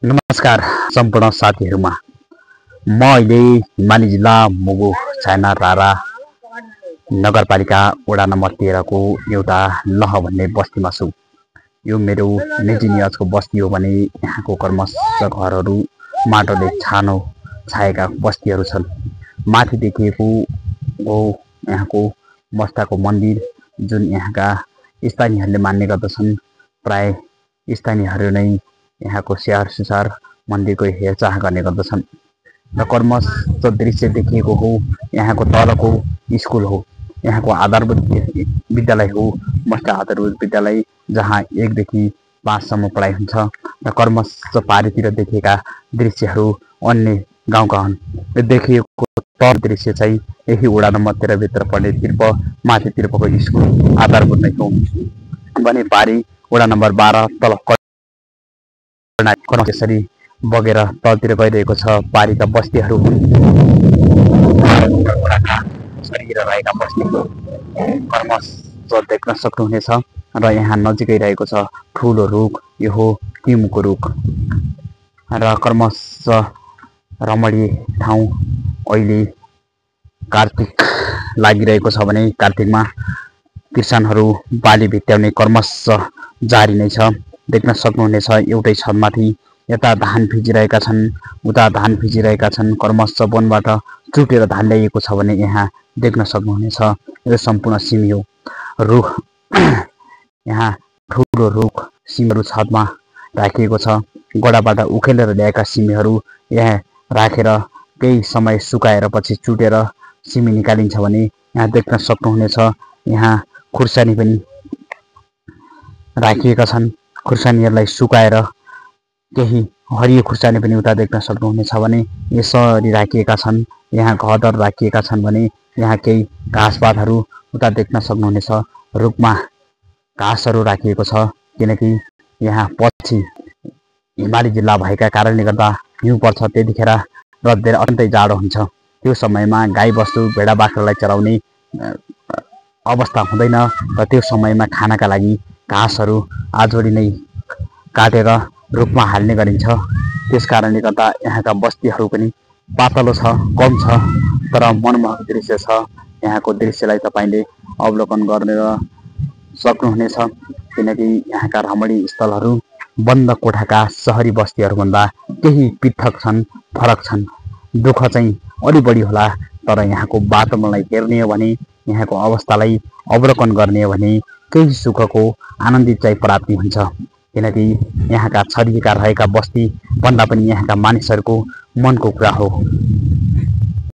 नमस्कार सम्पूर्ण साथीहरुमा म अहिले हिमाली जिल्ला मुगु छाना रारा नगरपालिका वडा नम्बर 13 को एउटा लह भन्ने बस्तीमा छु। यो मेरो निजी निवासको बस्ती हो भने यहाँको कर्मश घरहरू माटोले छानो छाएका बस्तीहरू छन्। माथि देखिएको हो यहाँको मस्ताको मन्दिर, जुन यहाँका स्थानीयहरूले मान्ने गर्दछन्। प्राय स्थानीयहरू नै यहाँको स्याहार सुसार मन्दिरको हेरचाह गर्ने गर्दछन्। र कर्मश दृश्य देखिएको हो यहाँको तलको स्कुल हो, यहाँको आधारभूत विद्यालय हो, मस्ता आधारभूत विद्यालय, जहाँ 1 देखि 5 सम्म पढाइ हुन्छ। र कर्मश पारीतिर देखेका दृश्यहरू अन्य गाउँका हुन्। यो देखिएको तल दृश्य चाहिँ यही वडा नम्बर 13 भित्र पर्ने तिर्प माथि तिर्पको स्कुल आधारभूत नै हो भने पारी वडा नम्बर 12 तल यसरी बगेर तलतिर गइरहेको छ। पारीका बस्तीहरू सरिएर रहेका बस्तीहरू कर्मश देख्न सक्नुहुनेछ। र यहाँ नजिकै रहेको छ ठुलो रुख, यो हो तिमुको रुख। र कर्मश रमणीय ठाउँ। अहिले कार्तिक लागिरहेको छ भने कार्तिकमा किसानहरू बाली भित्याउने कर्मश जारी नै छ। देख्न सक्नुहुनेछ एउटै छतमाथि यता धान भिजिरहेका छन्, उता धान भिजिरहेका छन्। कर्मश वनबाट चुटेर धान ल्याइएको छ भने यहाँ देख्न सक्नुहुनेछ। यो सम्पूर्ण सिमी हो। रुख यहाँ ठुलो रुख सिमीहरू छतमा राखिएको छ। गोडाबाट उखेलेर ल्याएका सिमीहरू यहाँ राखेर केही समय सुकाएर पछि चुटेर सिमी निकालिन्छ भने यहाँ देख्न सक्नुहुनेछ। यहाँ खुर्सानी पनि राखिएका छन्। खुर्सानीहरूलाई सुकाएर केही हरियो खुर्सानी पनि उता देख्न सक्नुहुनेछ भने यसरी राखिएका छन्। यहाँ घरहरू राखिएका छन् भने यहाँ केही घाँसपातहरू उता देख्न सक्नुहुनेछ। रुखमा घाँसहरू राखिएको छ, किनकि यहाँ पछि हिमाली जिल्ला भएका कारणले गर्दा हिउँ पर्छ। त्यतिखेर र धेरै अत्यन्तै जाडो हुन्छ। त्यो समयमा गाईबस्तु भेडा बाख्रालाई चराउने अवस्था हुँदैन र त्यो समयमा खानाका लागि घाँसहरू आजोडी नै काटेर रुखमा हाल्ने गरिन्छ। त्यसकारणले गर्दा यहाँका बस्तीहरू पनि पातलो छ, कम छ, तर मनमोहक दृश्य छ। यहाँको दृश्यलाई तपाईले अवलोकन गरेर सक्नुहुनेछ, किनकि यहाँका रमणीय स्थलहरू बन्द कोठाका सहरी बस्तीहरूभन्दा केही पृथक छन्, फरक छन्। दुःख चाहिँ अलि बढी होला, तर यहाँको वातावरणलाई हेर्ने हो भने, यहाँको अवस्थालाई अवलोकन गर्ने हो भने केही सुखको आनन्दित चाहिँ प्राप्ति हुन्छ। किनकि यहाँका छरिएका रहेका बस्ती भन्दा पनि यहाँका मानिसहरूको मनको कुरा हो।